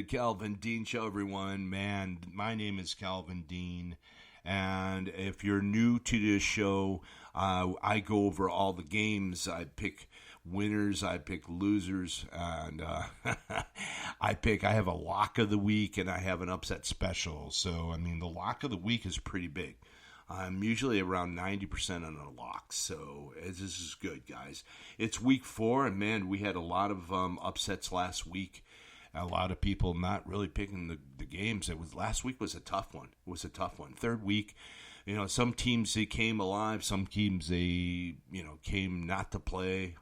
Calvin Dean Show, everyone. Man, my name is Calvin Dean, and if you're new to this show, I go over all the games. I pick winners, I pick losers, and I have a lock of the week, and I have an upset special. So, I mean, the lock of the week is pretty big. I'm usually around 90% on a lock, so this is good, guys. It's week 4, and man, we had a lot of upsets last week. A lot of people not really picking the games. Last week was a tough one. Third week, some teams they came alive. Some teams they came not to play.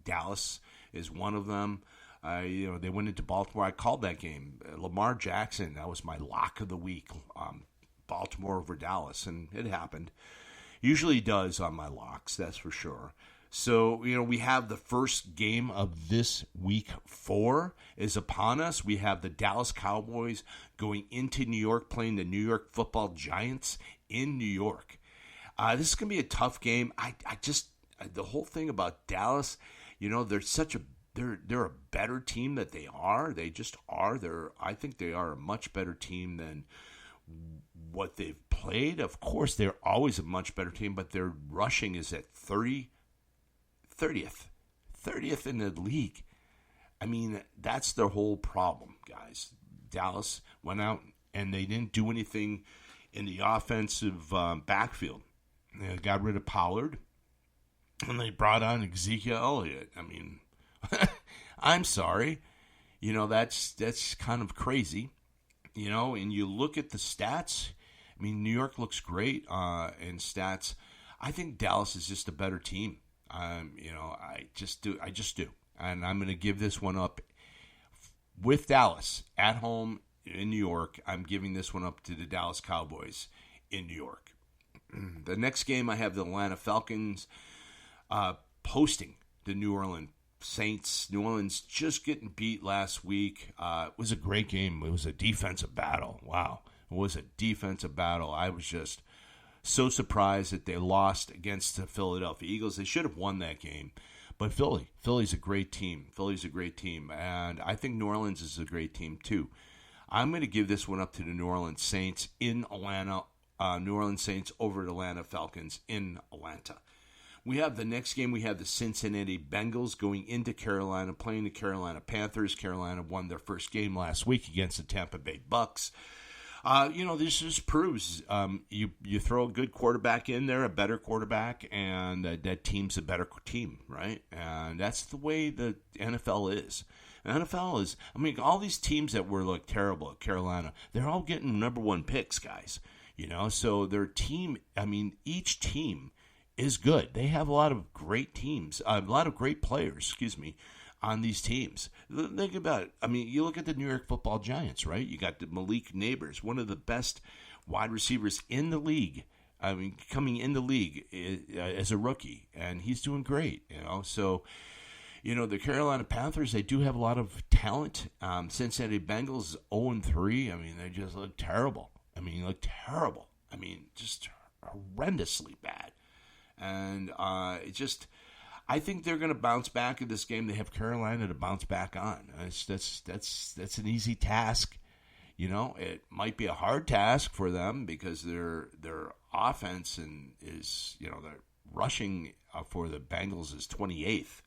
Dallas is one of them. They went into Baltimore. I called that game. Lamar Jackson. That was my lock of the week. Baltimore over Dallas, and it happened. Usually does on my locks, that's for sure. So, we have the first game of this week 4 is upon us. We have the Dallas Cowboys going into New York, playing the New York Football Giants in New York. This is going to be a tough game. The whole thing about Dallas, they're a better team that they are. They just are. I think they are a much better team than what they've played. Of course, they're always a much better team, but their rushing is at 30th in the league. I mean, that's their whole problem, guys. Dallas went out and they didn't do anything in the offensive backfield. They got rid of Pollard, and they brought on Ezekiel Elliott. I mean, I'm sorry. That's kind of crazy. And you look at the stats. I mean, New York looks great in stats. I think Dallas is just a better team. I just do. And I'm going to give this one up with Dallas at home in New York. I'm giving this one up to the Dallas Cowboys in New York. The next game, I have the Atlanta Falcons hosting the New Orleans Saints. New Orleans just getting beat last week. It was a great game. It was a defensive battle. Wow. It was a defensive battle. I was just so surprised that they lost against the Philadelphia Eagles. They should have won that game. But Philly's a great team. And I think New Orleans is a great team too. I'm going to give this one up to the New Orleans Saints in Atlanta. New Orleans Saints over Atlanta Falcons in Atlanta. We have the next game. We have the Cincinnati Bengals going into Carolina, playing the Carolina Panthers. Carolina won their first game last week against the Tampa Bay Bucks. This just proves you throw a good quarterback in there, a better quarterback, and that team's a better team, right? And that's the way the NFL is. The NFL is, all these teams that were terrible at Carolina, they're all getting number 1 picks, guys. So their team, each team is good. They have a lot of great teams, a lot of great players, on these teams. Think about it. You look at the New York Football Giants, right? You got the Malik Neighbors, one of the best wide receivers in the league. Coming in the league as a rookie, and he's doing great, So, the Carolina Panthers, they do have a lot of talent. Cincinnati Bengals 0-3. They just look terrible. Just horrendously bad. And I think they're going to bounce back in this game. They have Carolina to bounce back on. That's an easy task. It might be a hard task for them because their offense is their rushing for the Bengals is 28th.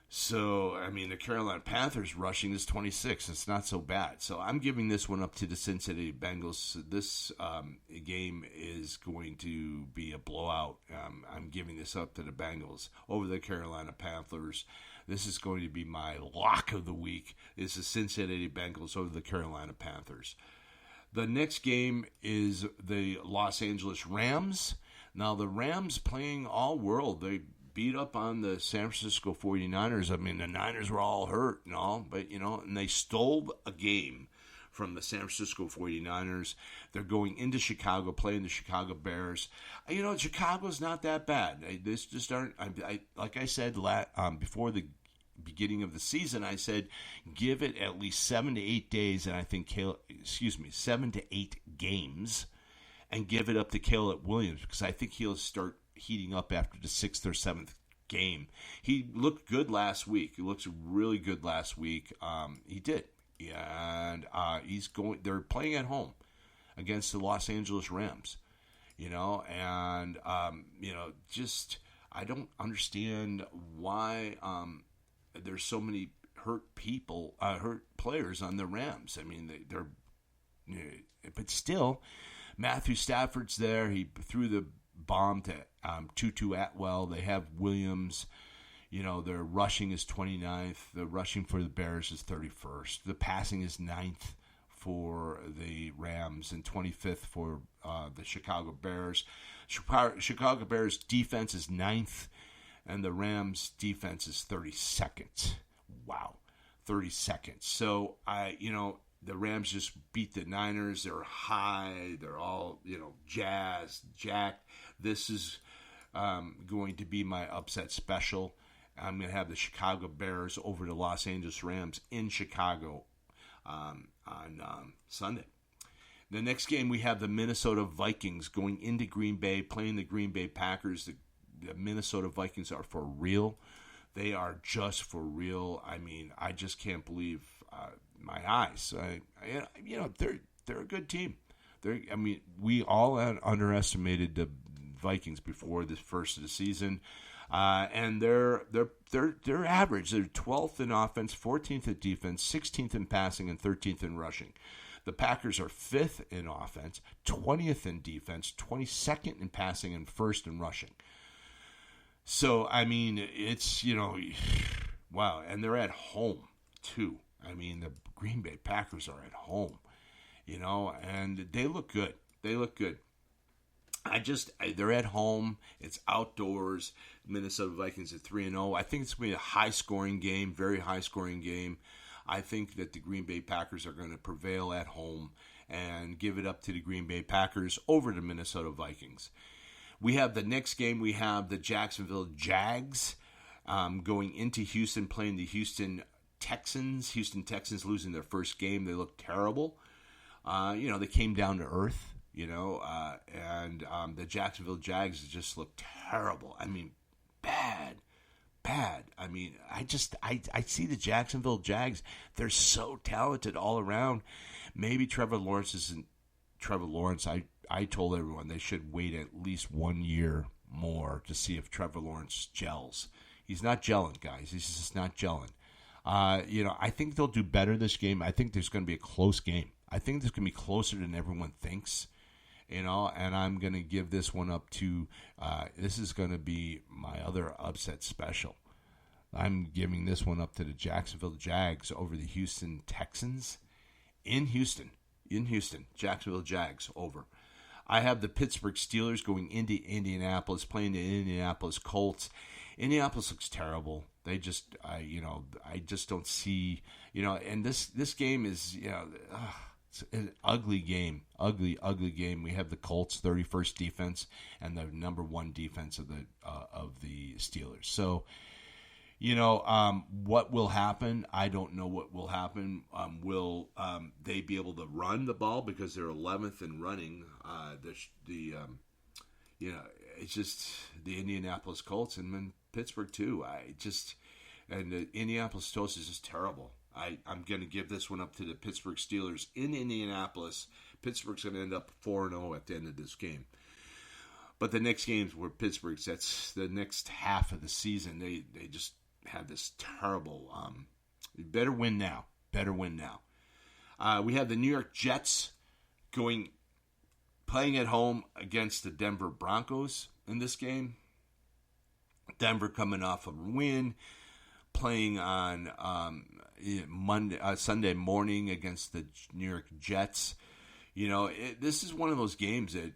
So, the Carolina Panthers rushing is 26th. It's not so bad. So, I'm giving this one up to the Cincinnati Bengals. This game is going to be a blowout. I'm giving this up to the Bengals over the Carolina Panthers. This is going to be my lock of the week. It's the Cincinnati Bengals over the Carolina Panthers. The next game is the Los Angeles Rams. Now, the Rams playing all world. They beat up on the San Francisco 49ers. The Niners were all hurt and all, but, and they stole a game from the San Francisco 49ers. They're going into Chicago, playing the Chicago Bears. Chicago's not that bad. This just aren't, like I said, before the beginning of the season, I said, give it at least 7 to 8 days, and I think 7 to 8 games, and give it up to Caleb Williams, because I think he'll start heating up after the 6th or 7th game. He looked good last week. He looks really good last week. He did. and they're playing at home against the Los Angeles Rams, and just I don't understand why there's so many hurt players on the Rams. I mean, but still, Matthew Stafford's there. He threw the bomb to Tutu Atwell. They have Williams. Their rushing is 29th. The rushing for the Bears is 31st. The passing is 9th for the Rams and 25th for the Chicago Bears. Chicago Bears defense is 9th, and the Rams defense is 32nd. Wow, 32nd. So the Rams just beat the Niners. They're high. They're all jazzed, jacked. This is going to be my upset special. I'm going to have the Chicago Bears over the Los Angeles Rams in Chicago on Sunday. The next game, we have the Minnesota Vikings going into Green Bay, playing the Green Bay Packers. The Minnesota Vikings are for real. They are just for real. I mean, I just can't believe my eyes. They're a good team. We all underestimated the Vikings before the first of the season. And they're average. They're 12th in offense, 14th in defense, 16th in passing, and 13th in rushing. The Packers are 5th in offense, 20th in defense, 22nd in passing, and 1st in rushing. So, I mean, it's, wow. And they're at home, too. I mean, the Green Bay Packers are at home, and they look good. They look good. They're at home. It's outdoors. Minnesota Vikings at 3-0. I think it's going to be a high-scoring game, very high-scoring game. I think that the Green Bay Packers are going to prevail at home and give it up to the Green Bay Packers over the Minnesota Vikings. We have the next game. We have the Jacksonville Jags going into Houston, playing the Houston Texans. Houston Texans losing their first game. They look terrible. They came down to earth. And the Jacksonville Jags just look terrible. I mean, bad. I mean, I see the Jacksonville Jags. They're so talented all around. Maybe Trevor Lawrence isn't Trevor Lawrence. I told everyone they should wait at least 1 year more to see if Trevor Lawrence gels. He's not gelling, guys. He's just not gelling. I think they'll do better this game. I think there's going to be a close game. I think this going to be closer than everyone thinks. And I'm going to give this one up to, this is going to be my other upset special. I'm giving this one up to the Jacksonville Jags over the Houston Texans in Houston. Jacksonville Jags over. I have the Pittsburgh Steelers going into Indianapolis, playing the Indianapolis Colts. Indianapolis looks terrible. They just, I just don't see, and this game is, it's an ugly game, ugly game. We have the Colts 31st defense and the number 1 defense of the Steelers. So, what will happen? I don't know what will happen. Will they be able to run the ball because they're 11th in running? It's just the Indianapolis Colts and then Pittsburgh too. And the Indianapolis Colts is just terrible. I'm going to give this one up to the Pittsburgh Steelers in Indianapolis. Pittsburgh's going to end up 4-0 at the end of this game. But the next games were Pittsburgh's. That's the next half of the season. They just have this terrible. Better win now. We have the New York Jets playing at home against the Denver Broncos in this game. Denver coming off a win, playing on Sunday morning against the New York Jets. This is one of those games that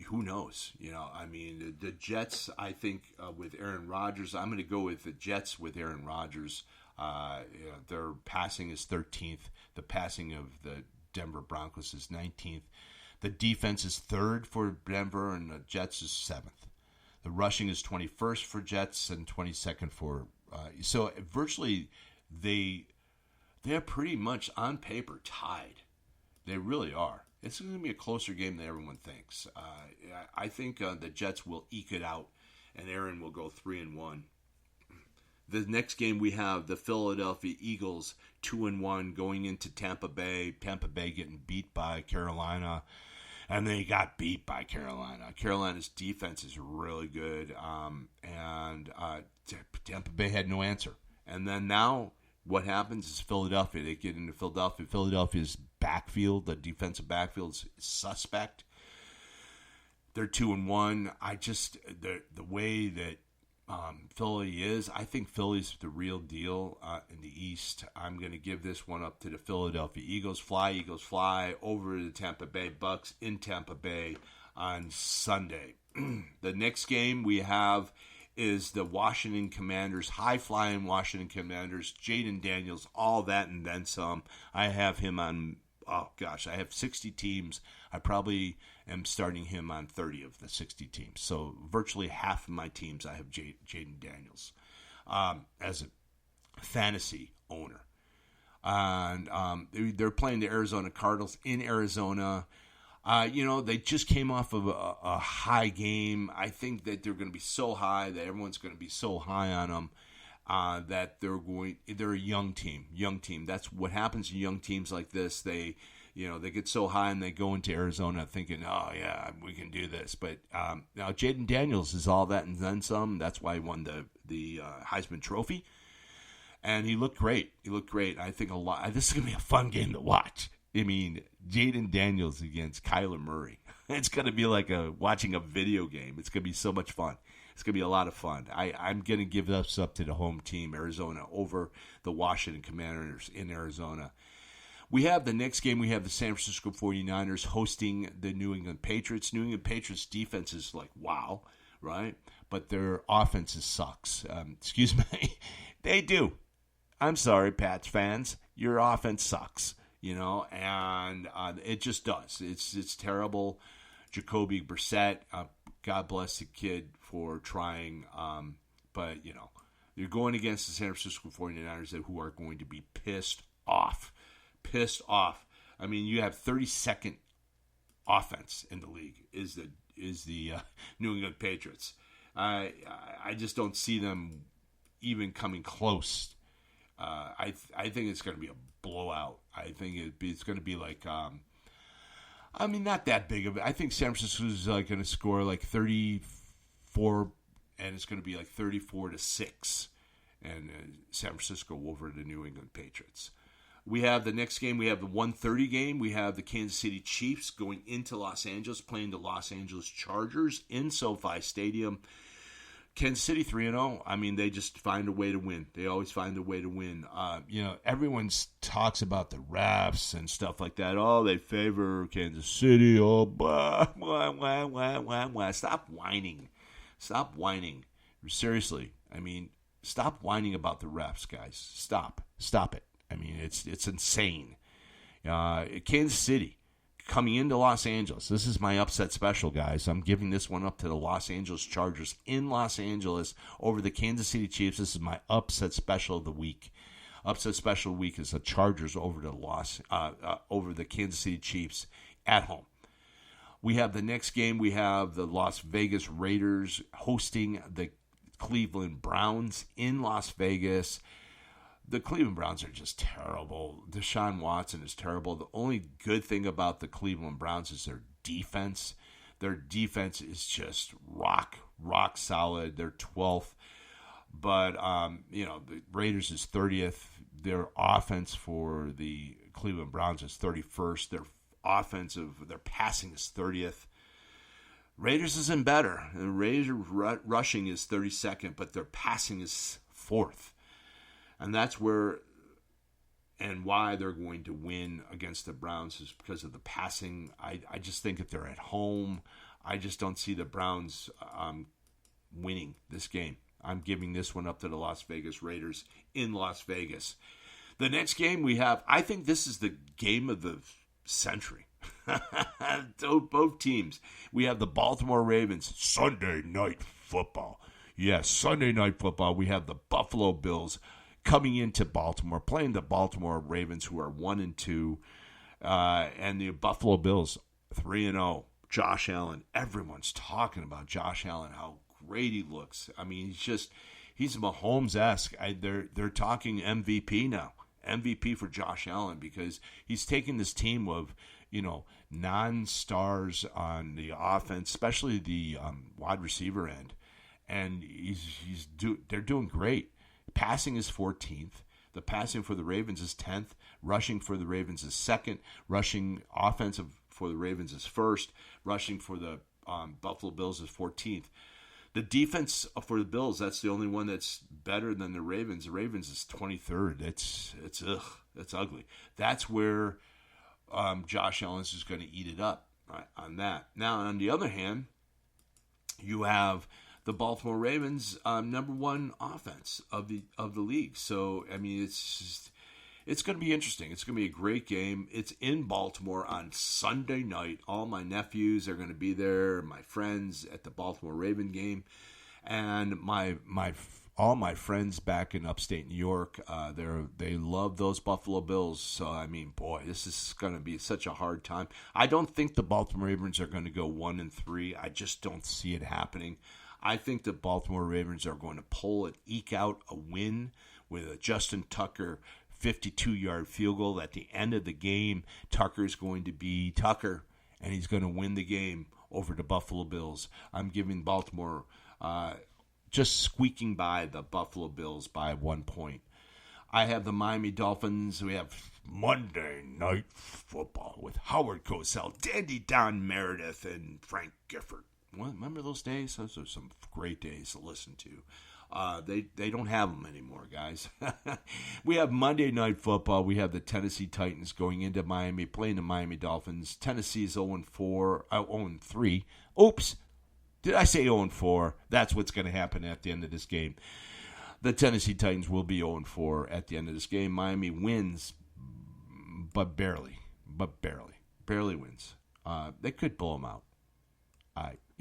who knows? The Jets, I think, with Aaron Rodgers, I'm going to go with the Jets with Aaron Rodgers. Their passing is 13th. The passing of the Denver Broncos is 19th. The defense is 3rd for Denver, and the Jets is 7th. The rushing is 21st for Jets and 22nd for. So virtually, they're pretty much on paper tied. They really are. It's going to be a closer game than everyone thinks. I think the Jets will eke it out, and Aaron will go 3-1. The next game we have the Philadelphia Eagles 2-1 going into Tampa Bay. Tampa Bay getting beat by Carolina. And they got beat by Carolina. Carolina's defense is really good. And Tampa Bay had no answer. And then now what happens is Philadelphia. They get into Philadelphia. Philadelphia's backfield, the defensive backfield is suspect. They're 2-1. The way that Philly is, I think Philly's the real deal in the East. I'm going to give this one up to the Philadelphia Eagles fly over the Tampa Bay Bucks in Tampa Bay on Sunday. The next game we have is the Washington Commanders, high-flying Washington Commanders, Jaden Daniels, all that and then some. I have him on, I have 60 teams. I probably am starting him on 30 of the 60 teams. So virtually half of my teams I have Jaden Daniels as a fantasy owner. And they're playing the Arizona Cardinals in Arizona. They just came off of a high game. I think that they're going to be so high that everyone's going to be so high on them that they're a young team. That's what happens in young teams like this. They get so high and they go into Arizona thinking, oh, yeah, we can do this. But now Jaden Daniels is all that and then some. That's why he won the Heisman Trophy. And he looked great. I think this is going to be a fun game to watch. I mean, Jaden Daniels against Kyler Murray. It's going to be like watching a video game. It's going to be so much fun. It's going to be a lot of fun. I'm going to give this up to the home team, Arizona, over the Washington Commanders in Arizona. We have the next game. We have the San Francisco 49ers hosting the New England Patriots. New England Patriots defense is like, wow, right? But their offense sucks. Excuse me. They do. I'm sorry, Pats fans. Your offense sucks. And it just does. It's terrible. Jacoby Brissett, God bless the kid for trying. But, you're going against the San Francisco 49ers who are going to be pissed off. I mean, you have 32nd offense in the league is the New England Patriots. I just don't see them even coming close. I think it's going to be a blowout. I think it's going to be like, not that big of it. I think San Francisco is going to score like 34, and it's going to be like 34-6, and San Francisco over the New England Patriots. We have the next game. We have the 1:30 game. We have the Kansas City Chiefs going into Los Angeles, playing the Los Angeles Chargers in SoFi Stadium. Kansas City 3-0. I mean, they just find a way to win. They always find a way to win. Everyone talks about the refs and stuff like that. Oh, they favor Kansas City. Oh, blah, blah, blah, blah, blah, blah. Stop whining. Seriously. I mean, stop whining about the refs, guys. Stop it. I mean, it's insane. Kansas City coming into Los Angeles. This is my upset special, guys. I'm giving this one up to the Los Angeles Chargers in Los Angeles over the Kansas City Chiefs. This is my upset special of the week. Upset special week is the Chargers over the Kansas City Chiefs at home. We have the next game. We have the Las Vegas Raiders hosting the Cleveland Browns in Las Vegas. The Cleveland Browns are just terrible. Deshaun Watson is terrible. The only good thing about the Cleveland Browns is their defense. Their defense is just rock solid. They're 12th. But, the Raiders is 30th. Their offense for the Cleveland Browns is 31st. Their passing is 30th. Raiders isn't better. The Raiders rushing is 32nd, but their passing is 4th. And that's where and why they're going to win against the Browns is because of the passing. I just think if they're at home, I just don't see the Browns winning this game. I'm giving this one up to the Las Vegas Raiders in Las Vegas. The next game we have, I think this is the game of the century. Both teams. We have the Baltimore Ravens, Sunday Night Football. Yes, Sunday Night Football. We have the Buffalo Bills coming into Baltimore, playing the Baltimore Ravens, who are 1-2, and the Buffalo Bills 3-0. Josh Allen, everyone's talking about Josh Allen, how great he looks. I mean, he's Mahomes-esque. They're talking MVP now. MVP for Josh Allen, because he's taking this team of, non-stars on the offense, especially the wide receiver end, and they're doing great. Passing is 14th. The passing for the Ravens is 10th. Rushing for the Ravens is 2nd. Rushing offensive for the Ravens is 1st. Rushing for the Buffalo Bills is 14th. The defense for the Bills, that's the only one that's better than the Ravens. The Ravens is 23rd. It's ugly. That's where Josh Allen is going to eat it up, right, on that. Now, on the other hand, you have the Baltimore Ravens, number one offense of the league. So, I mean, it's going to be interesting. It's going to be a great game. It's in Baltimore on Sunday night. All my nephews are going to be there, my friends at the Baltimore Raven game, and all my friends back in upstate New York. They love those Buffalo Bills. So, I mean, boy, this is going to be such a hard time. I don't think the Baltimore Ravens are going to go 1-3. I just don't see it happening. I think the Baltimore Ravens are going to eke out a win with a Justin Tucker 52-yard field goal at the end of the game. Tucker's going to be Tucker, and he's going to win the game over the Buffalo Bills. I'm giving Baltimore just squeaking by the Buffalo Bills by 1 point. I have the Miami Dolphins. We have Monday Night Football with Howard Cosell, Dandy Don Meredith, and Frank Gifford. Well, remember those days? Those are some great days to listen to. They don't have them anymore, guys. We have Monday Night Football. We have the Tennessee Titans going into Miami, playing the Miami Dolphins. Tennessee's 0-3. Oops. Did I say 0-4? That's what's going to happen at the end of this game. The Tennessee Titans will be 0-4 at the end of this game. Miami wins, but barely. Barely wins. They could blow them out.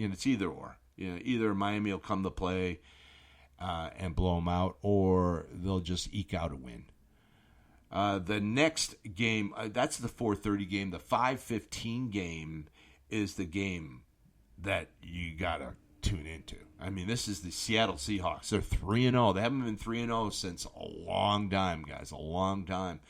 It's either or. Either Miami will come to play and blow them out, or they'll just eke out a win. The next game, that's the 4:30 game. The 5:15 game is the game that you got to tune into. I mean, this is the Seattle Seahawks. They're 3-0. They haven't been 3-0 since a long time, guys, a long time.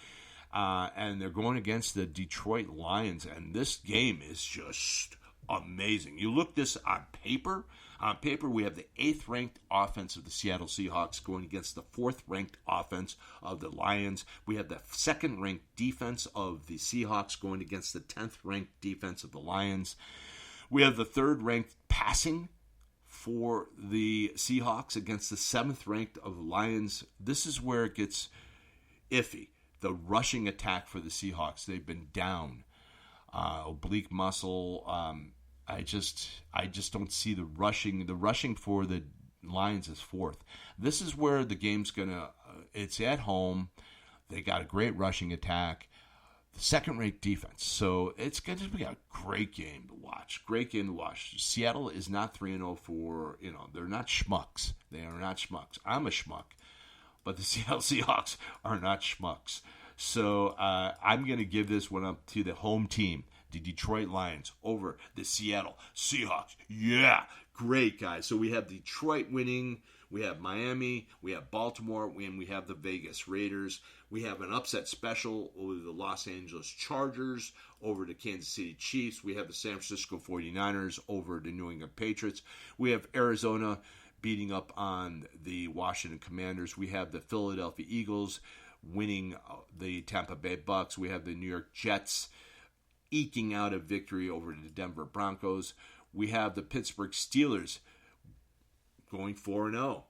And they're going against the Detroit Lions, and this game is just amazing. You look this on paper. On paper, we have the 8th-ranked offense of the Seattle Seahawks going against the 4th-ranked offense of the Lions. We have the 2nd-ranked defense of the Seahawks going against the 10th-ranked defense of the Lions. We have the 3rd-ranked passing for the Seahawks against the 7th-ranked of the Lions. This is where it gets iffy. The rushing attack for the Seahawks, they've been down. Oblique muscle. I just don't see the rushing. The rushing for the Lions is 4th. This is where the game's gonna. It's at home. They got a great rushing attack. The 2nd-ranked defense. So it's going to be a great game to watch. Great game to watch. Seattle is not 3-0 for, they're not schmucks. They are not schmucks. I'm a schmuck. But the Seattle Seahawks are not schmucks. So I'm going to give this one up to the home team, the Detroit Lions, over the Seattle Seahawks. Yeah, great, guys. So we have Detroit winning. We have Miami. We have Baltimore. And we have the Vegas Raiders. We have an upset special with the Los Angeles Chargers over the Kansas City Chiefs. We have the San Francisco 49ers over the New England Patriots. We have Arizona beating up on the Washington Commanders. We have the Philadelphia Eagles winning the Tampa Bay Bucks. We have the New York Jets eking out a victory over the Denver Broncos. We have the Pittsburgh Steelers going 4-0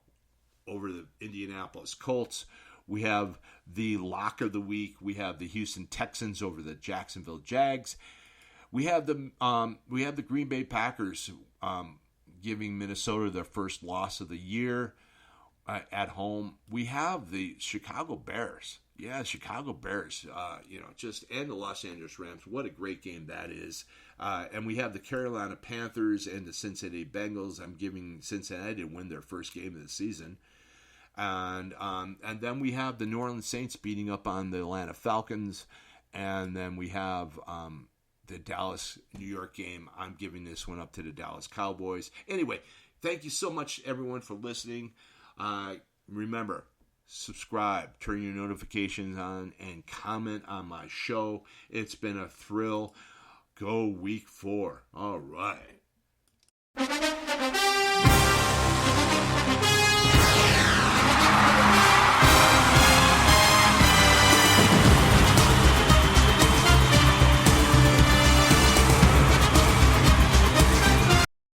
over the Indianapolis Colts. We have the lock of the week. We have the Houston Texans over the Jacksonville Jags. We have the Green Bay Packers giving Minnesota their first loss of the year at home. We have the Chicago Bears. Yeah, Chicago Bears, and the Los Angeles Rams. What a great game that is. And we have the Carolina Panthers and the Cincinnati Bengals. I'm giving Cincinnati to win their first game of the season. And then we have the New Orleans Saints beating up on the Atlanta Falcons. And then we have the Dallas-New York game. I'm giving this one up to the Dallas Cowboys. Anyway, thank you so much, everyone, for listening. Remember, subscribe, turn your notifications on, and comment on my show. It's been a thrill. Go week 4. All right.